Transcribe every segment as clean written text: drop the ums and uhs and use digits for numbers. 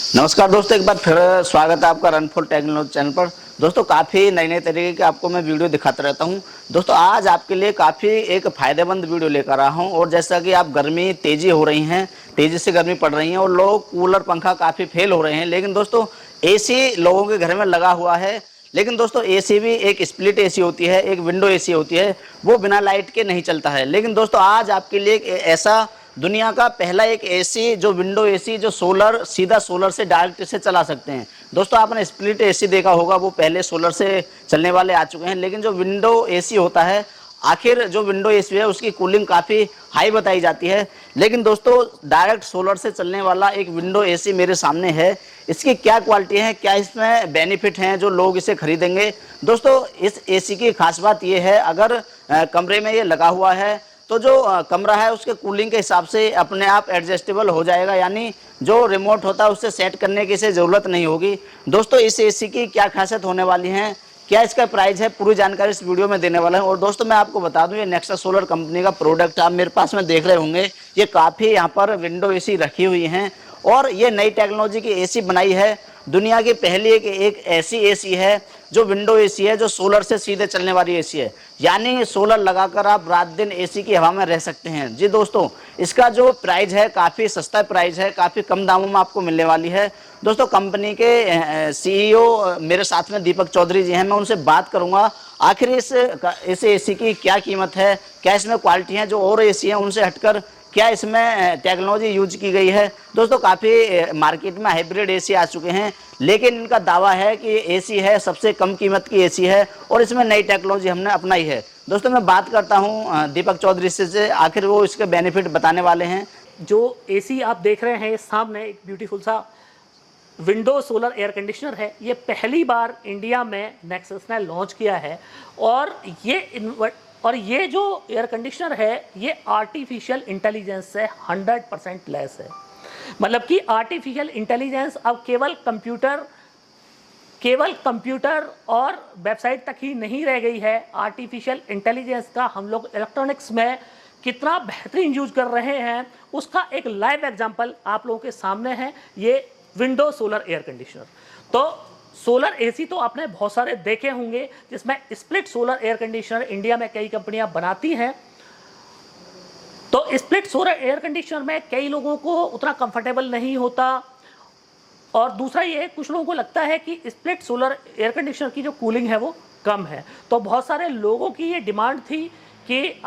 नमस्कार दोस्तों, एक बार फिर स्वागत है आपका रन फॉर टेक्नोलॉजी चैनल पर। दोस्तों काफ़ी नए नए तरीके के आपको मैं वीडियो दिखाता रहता हूं। दोस्तों आज आपके लिए काफ़ी एक फ़ायदेमंद वीडियो लेकर आया हूं। और जैसा कि आप गर्मी तेज़ी हो रही हैं, तेज़ी से गर्मी पड़ रही है और लोग कूलर पंखा काफ़ी फेल हो रहे हैं, लेकिन दोस्तों एसी लोगों के घर में लगा हुआ है। लेकिन दोस्तों एसी भी एक स्प्लिट एसी होती है, एक विंडो एसी होती है, वो बिना लाइट के नहीं चलता है। लेकिन दोस्तों आज आपके लिए एक ऐसा दुनिया का पहला एक एसी जो विंडो एसी जो सोलर सीधा सोलर से डायरेक्ट से चला सकते हैं। दोस्तों आपने स्प्लिट एसी देखा होगा, वो पहले सोलर से चलने वाले आ चुके हैं, लेकिन जो विंडो एसी होता है, आखिर जो विंडो एसी है उसकी कूलिंग काफ़ी हाई बताई जाती है। लेकिन दोस्तों डायरेक्ट सोलर से चलने वाला एक विंडो एसी मेरे सामने है। इसकी क्या क्वालिटी है, क्या इसमें बेनिफिट हैं जो लोग इसे खरीदेंगे। दोस्तों इस एसी की खास बात यह है, अगर कमरे में ये लगा हुआ है तो जो कमरा है उसके कूलिंग के हिसाब से अपने आप एडजस्टेबल हो जाएगा, यानी जो रिमोट होता है उससे सेट करने की इसे ज़रूरत नहीं होगी। दोस्तों इस एसी की क्या खासियत होने वाली है, क्या इसका प्राइस है, पूरी जानकारी इस वीडियो में देने वाला है। और दोस्तों मैं आपको बता दूं, ये नेक्सा सोलर कंपनी का प्रोडक्ट आप मेरे पास में देख रहे होंगे। ये काफ़ी यहाँ पर विंडो एसी रखी हुई हैं और ये नई टेक्नोलॉजी की एसी बनाई है। दुनिया की पहली एक ऐसी एसी है जो विंडो एसी है, जो सोलर से सीधे चलने वाली एसी है, यानी सोलर लगाकर आप रात दिन एसी की हवा में रह सकते हैं। जी दोस्तों, इसका जो प्राइस है काफ़ी सस्ता प्राइस है, काफ़ी कम दामों में आपको मिलने वाली है। दोस्तों कंपनी के सीईओ मेरे साथ में दीपक चौधरी जी हैं, मैं उनसे बात करूंगा आखिर इस एसी की क्या कीमत है, क्या इसमें क्वालिटी है जो और एसी है उनसे हटकर, क्या इसमें टेक्नोलॉजी यूज की गई है। दोस्तों काफ़ी मार्केट में हाइब्रिड एसी आ चुके हैं, लेकिन इनका दावा है कि एसी है सबसे कम कीमत की एसी है और इसमें नई टेक्नोलॉजी हमने अपनाई है। दोस्तों मैं बात करता हूं दीपक चौधरी से, आखिर वो इसके बेनिफिट बताने वाले हैं। जो एसी आप देख रहे हैं सामने, एक ब्यूटीफुल सा विंडो सोलर एयर कंडीशनर है। ये पहली बार इंडिया में नेक्सस ने लॉन्च किया है और ये जो एयर कंडीशनर है ये आर्टिफिशियल इंटेलिजेंस से 100% लेस है। मतलब कि आर्टिफिशियल इंटेलिजेंस अब केवल कंप्यूटर और वेबसाइट तक ही नहीं रह गई है। आर्टिफिशियल इंटेलिजेंस का हम लोग इलेक्ट्रॉनिक्स में कितना बेहतरीन यूज कर रहे हैं उसका एक लाइव एग्जांपल आप लोगों के सामने है, ये विंडो सोलर एयर कंडीशनर। तो सोलर एसी तो आपने बहुत सारे देखे होंगे, जिसमें split solar air conditioner India में कई कंपनियां बनाती हैं। तो स्प्लिट सोलर एयर कंडीशनर में कई लोगों को उतना कंफर्टेबल नहीं होता, और दूसरा ये कुछ लोगों को लगता है कि स्प्लिट सोलर एयर कंडीशनर की जो कूलिंग है वो कम है। तो बहुत सारे लोगों की ये डिमांड थी कि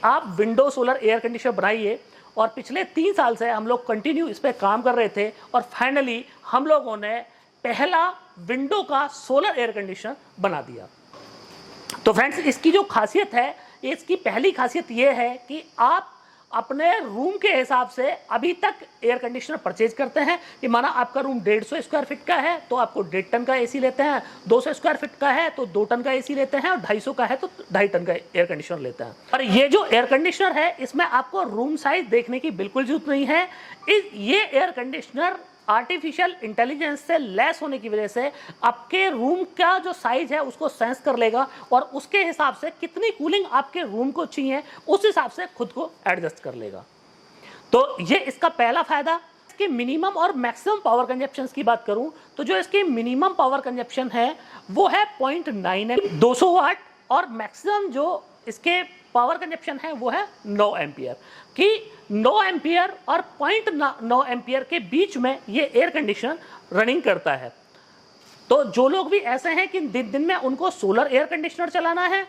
आप विंडो सोलर एयर कंडीशनर बनाइए, और पिछले 3 साल से हम लोग कंटिन्यू इस पर काम कर रहे थे और फाइनली हम लोगों ने पहला विंडो का सोलर एयर कंडीशनर बना दिया। तो फ्रेंड्स इसकी जो खासियत है, इसकी पहली खासियत ये है कि आप अपने रूम के हिसाब से अभी तक एयर कंडीशनर परचेज करते हैं कि माना आपका रूम 150 स्क्वायर फीट का है तो आपको 1.5 टन का एसी लेते हैं, 200 स्क्वायर फीट का है तो 2 टन का एसी लेते हैं, और 250 का है तो 2.5 टन का एयर कंडीशनर लेते हैं। और ये जो एयर कंडीशनर है इसमें आपको रूम साइज देखने की बिल्कुल जरूरत नहीं है। ये एयर कंडीशनर आर्टिफिशियल इंटेलिजेंस से लेस होने की वजह से आपके रूम का जो साइज है उसको सेंस कर लेगा और उसके हिसाब से कितनी कूलिंग आपके रूम को चाहिए उस हिसाब से खुद को एडजस्ट कर लेगा। तो ये इसका पहला फायदा। इसके मिनिमम और मैक्सिमम पावर कंजप्शन की बात करूं तो जो इसकी मिनिमम पावर कंजप्शन है वो है 0.9 200 वाट, और मैक्सिमम जो इसके पावर कंजप्शन है वो है 9 एम्पियर कि 9 एम्पियर और 0.9 एम्पियर के बीच में ये एयर कंडीशनर रनिंग करता है। तो जो लोग भी ऐसे हैं कि दिन में उनको सोलर एयर कंडीशनर चलाना है,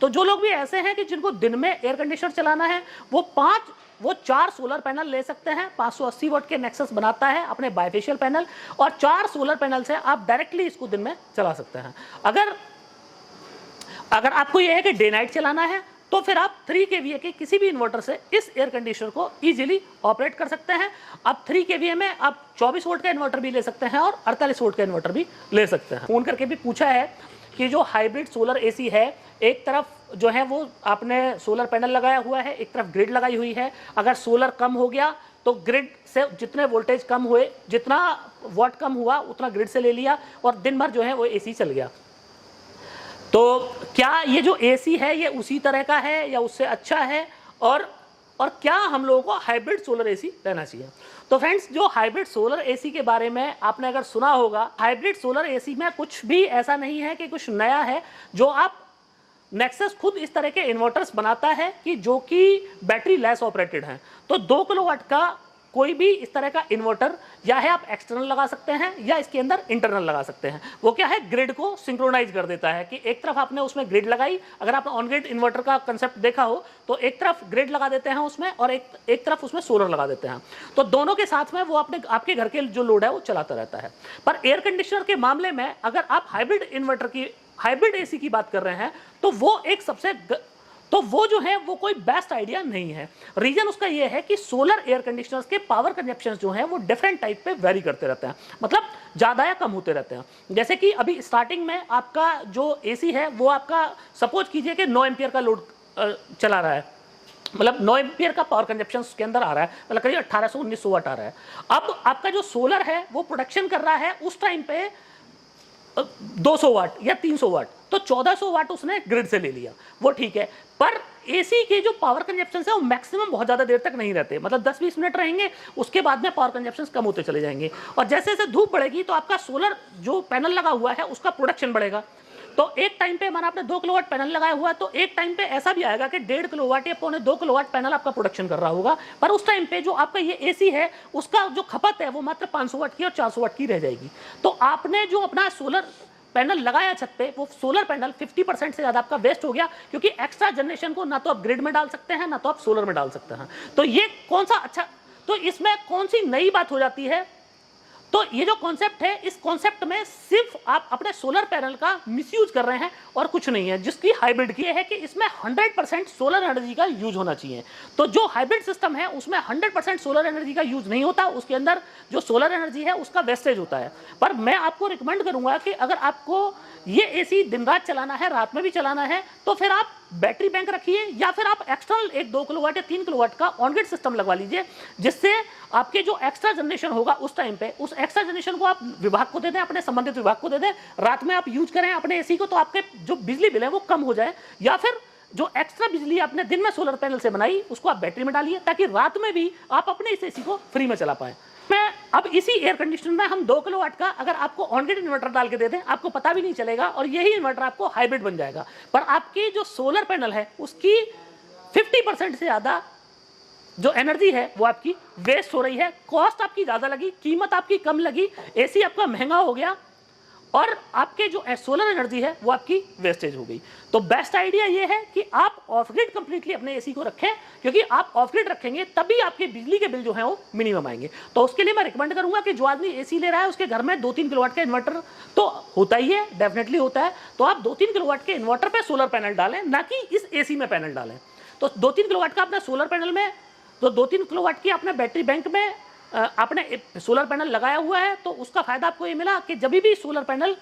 तो जो लोग भी ऐसे हैं कि जिनको दिन में एयर कंडीशनर चलाना है वो 4 सोलर पैनल ले सकते हैं। 580 वाट के नेक्सस बनाता है अपने बाइफेशियल पैनल, और 4 सोलर पैनल से आप डायरेक्टली इसको दिन में चला सकते हैं। अगर आपको यह है कि डे नाइट चलाना है तो फिर आप 3 kVA के किसी भी इन्वर्टर से इस एयर कंडीशनर को इजीली ऑपरेट कर सकते हैं। अब 3 kVA में आप 24 वोल्ट का इन्वर्टर भी ले सकते हैं और 48 वोल्ट का इन्वर्टर भी ले सकते हैं। फोन करके भी पूछा है कि जो हाइब्रिड सोलर एसी है, एक तरफ जो है वो आपने सोलर पैनल लगाया हुआ है, एक तरफ ग्रिड लगाई हुई है। अगर सोलर कम हो गया तो ग्रिड से जितने वोल्टेज कम हुए, जितना वाट कम हुआ उतना ग्रिड से ले लिया और दिन भर जो है वो एसी चल गया। तो क्या ये जो एसी है ये उसी तरह का है या उससे अच्छा है, और क्या हम लोगों को हाइब्रिड सोलर एसी लेना चाहिए। तो फ्रेंड्स, जो हाइब्रिड सोलर एसी के बारे में आपने अगर सुना होगा, हाइब्रिड सोलर एसी में कुछ भी ऐसा नहीं है कि कुछ नया है। जो आप नेक्सस खुद इस तरह के इन्वर्टर्स बनाता है कि जो कि बैटरी लेस ऑपरेटेड हैं। तो 2 किलोवाट का कोई भी इस तरह का इन्वर्टर या है आप एक्सटर्नल लगा सकते हैं या इसके अंदर इंटरनल लगा सकते हैं। वो क्या है, ग्रिड को सिंक्रोनाइज कर देता है कि एक तरफ आपने उसमें ग्रिड लगाई, अगर आपने ऑन ग्रिड इन्वर्टर का कंसेप्ट देखा हो तो एक तरफ ग्रिड लगा देते हैं उसमें और एक तरफ उसमें सोलर लगा देते हैं। तो दोनों के साथ में वो आपके घर के जो लोड है वो चलाता रहता है। पर एयर कंडीशनर के मामले में अगर आप हाइब्रिड एसी की बात कर रहे हैं तो वो जो है वो कोई बेस्ट आइडिया नहीं है। रीजन उसका ये है कि सोलर एयर कंडीशनर्स के पावर कंजप्शन जो है वो डिफरेंट टाइप पे वेरी करते रहते हैं, मतलब ज़्यादा या कम होते रहते हैं। जैसे कि अभी स्टार्टिंग में आपका जो एसी है वो आपका सपोज कीजिए कि 9 एम्पियर का लोड चला रहा है, मतलब 9 एम्पियर का पावर कंजप्शन उसके अंदर आ रहा है, मतलब करीब 1800-1900 वाट आ रहा है। अब आपका जो सोलर है वो प्रोडक्शन कर रहा है उस टाइम पे 200 वाट या 300 वाट, तो 1400 वाट उसने ग्रिड से ले लिया, वो ठीक है। पर एसी के जो पावर कंजप्शन है वो मैक्सिमम बहुत ज़्यादा देर तक नहीं रहते, मतलब 10-20 मिनट रहेंगे, उसके बाद में पावर कंजप्शन कम होते चले जाएंगे। और जैसे जैसे धूप बढ़ेगी तो आपका सोलर जो पैनल लगा हुआ है उसका प्रोडक्शन बढ़ेगा। तो एक टाइम पे माना आपने 2 किलोवाट पैनल लगाया हुआ है तो एक टाइम पे ऐसा भी आएगा कि 1.5 किलोवाट या 2 किलोवाट पैनल आपका प्रोडक्शन कर रहा होगा, पर उस टाइम पे जो आपका ये एसी है उसका जो खपत है वो मात्र 500 वाट की और 400 वाट की रह जाएगी। तो आपने जो अपना सोलर पैनल लगाया छत पे, वो सोलर पैनल 50% से ज़्यादा आपका वेस्ट हो गया, क्योंकि एक्स्ट्रा जनरेशन को ना तो आप ग्रिड में डाल सकते हैं ना तो आप सोलर में डाल सकते हैं। तो ये कौन सा अच्छा, तो इसमें कौन सी नई बात हो जाती है, तो ये जो कॉन्सेप्ट है इस कॉन्सेप्ट में सिर्फ आप अपने सोलर पैनल का मिसयूज कर रहे हैं और कुछ नहीं है। जिसकी हाइब्रिड की है कि इसमें 100% सोलर एनर्जी का यूज होना चाहिए। तो जो हाइब्रिड सिस्टम है उसमें 100% सोलर एनर्जी का यूज नहीं होता, उसके अंदर जो सोलर एनर्जी है उसका वेस्टेज होता है। पर मैं आपको रिकमेंड करूंगा कि अगर आपको ये एसी दिन रात चलाना है, रात में भी चलाना है, तो फिर आप बैटरी बैंक रखिए या फिर आप एक्सटर्नल 1-2 किलोवाट या 3 किलोवाट का ऑन ग्रिड सिस्टम लगवा लीजिए, जिससे आपके जो एक्स्ट्रा जनरेशन होगा उस टाइम पे उस एक्स्ट्रा जनरेशन को आप विभाग को दे दें, अपने संबंधित विभाग को दे दें, रात में आप यूज करें अपने एसी को, तो आपके जो बिजली बिल है वो कम हो जाए। या फिर जो एक्स्ट्रा बिजली आपने दिन में सोलर पैनल से बनाई उसको आप बैटरी में डालिए, ताकि रात में भी आप अपने इस एसी को फ्री में चला पाएं। मैं अब इसी एयर कंडीशनर में हम 2 किलोवाट का अगर आपको ऑन ग्रिड इन्वर्टर डाल के दे दें, आपको पता भी नहीं चलेगा और यही इन्वर्टर आपको हाइब्रिड बन जाएगा। पर आपकी जो सोलर पैनल है उसकी 50% से ज़्यादा जो एनर्जी है वो आपकी वेस्ट हो रही है। कॉस्ट आपकी ज़्यादा लगी, कीमत आपकी कम लगी, एसी आपका महंगा हो गया और आपके जो सोलर एनर्जी है वो आपकी वेस्टेज हो गई। तो बेस्ट आइडिया ये है कि आप ऑफ ग्रिड कंप्लीटली अपने एसी को रखें, क्योंकि आप ऑफ ग्रिड रखेंगे तभी आपके बिजली के बिल जो है वो मिनिमम आएंगे। तो उसके लिए मैं रिकमेंड करूंगा कि जो आदमी एसी ले रहा है उसके घर में 2-3 किलोवाट का इन्वर्टर तो होता ही है, डेफिनेटली होता है। तो आप 2-3 किलोवाट के इन्वर्टर पर सोलर पैनल डालें, ना कि इस एसी में पैनल डालें। तो 2-3 किलोवाट का अपने सोलर पैनल में, तो 2-3 किलोवाट की अपने बैटरी बैंक में आपने सोलर पैनल लगाया हुआ है, तो उसका फायदा आपको ये मिला कि जब भी सोलर पैनल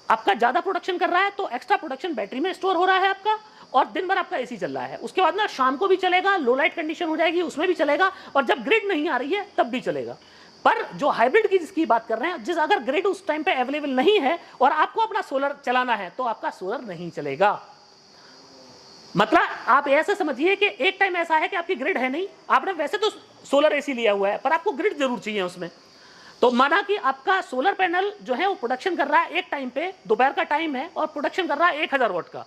आपका ज्यादा प्रोडक्शन कर रहा है तो एक्स्ट्रा प्रोडक्शन बैटरी में स्टोर हो रहा है आपका, और दिन भर आपका एसी चल रहा है। उसके बाद ना शाम को भी चलेगा, लो लाइट कंडीशन हो जाएगी उसमें भी चलेगा, और जब ग्रिड नहीं आ रही है तब भी चलेगा। पर जो हाइब्रिड की जिसकी बात कर रहे हैं, जिस अगर ग्रिड उस टाइम पे अवेलेबल नहीं है और आपको अपना सोलर चलाना है तो आपका सोलर नहीं चलेगा। मतलब आप ऐसे समझिए कि एक टाइम ऐसा है कि आपकी ग्रिड है नहीं, आपने वैसे तो सोलर एसी लिया हुआ है पर आपको ग्रिड जरूर चाहिए उसमें। तो माना कि आपका सोलर पैनल जो है वो प्रोडक्शन कर रहा है एक टाइम पे, दोपहर का टाइम है और प्रोडक्शन कर रहा है 1000 वाट का,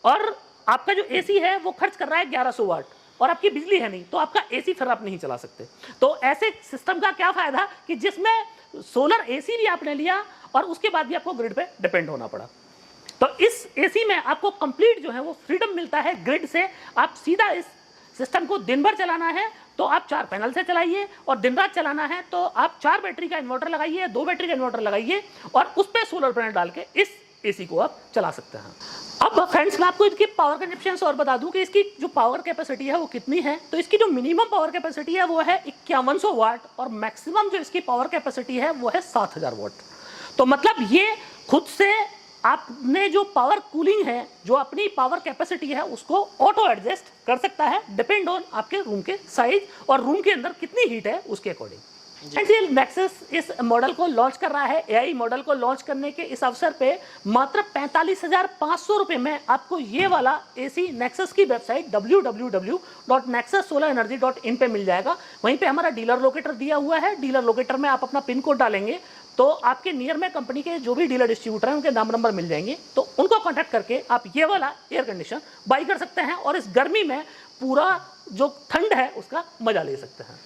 और आपका जो एसी है वो खर्च कर रहा है 1100 वाट और आपकी बिजली है नहीं, तो आपका एसी फिर आप नहीं चला सकते। तो ऐसे सिस्टम का क्या फायदा कि जिसमें सोलर एसी भी आपने लिया और उसके बाद भी आपको ग्रिड पे डिपेंड होना पड़ा। तो इस एसी में आपको कंप्लीट जो है वो फ्रीडम मिलता है ग्रिड से। आप सीधा इस सिस्टम को दिन भर चलाना है तो आप 4 पैनल से चलाइए, और दिन रात चलाना है तो आप 4 बैटरी का इन्वर्टर लगाइए, 2 बैटरी का इन्वर्टर लगाइए और उस पर सोलर पैनल डाल के इस एसी को आप चला सकते हैं। अब फ्रेंड्स मैं आपको इसकी पावर कंजप्शन और बता दूं कि इसकी जो पावर कैपेसिटी है वो कितनी है। तो इसकी जो मिनिमम पावर कैपेसिटी है वो है 5100 वाट और मैक्सिमम जो इसकी पावर कैपेसिटी है वो है 7000 वाट। तो मतलब ये खुद से आपने जो पावर कूलिंग है, जो अपनी पावर कैपेसिटी है उसको ऑटो एडजस्ट कर सकता है, डिपेंड ऑन आपके रूम के साइज और रूम के अंदर कितनी हीट है उसके अकॉर्डिंग। एनसीएल नेक्सस इस मॉडल को लॉन्च कर रहा है। एआई मॉडल को लॉन्च करने के इस अवसर पे मात्र 45,500 रुपए में आपको ये वाला एसी नेक्सस की वेबसाइट www.nexussolarenergy.in पे मिल जाएगा। वहीं पे हमारा डीलर लोकेटर दिया हुआ है। डीलर लोकेटर में आप अपना पिन कोड डालेंगे तो आपके नियर में कंपनी के जो भी डीलर डिस्ट्रीब्यूटर हैं उनके नाम नंबर मिल जाएंगे, तो उनको कॉन्टैक्ट करके आप ये वाला एयर कंडीशन बाई कर सकते हैं और इस गर्मी में पूरा जो ठंड है उसका मजा ले सकते हैं।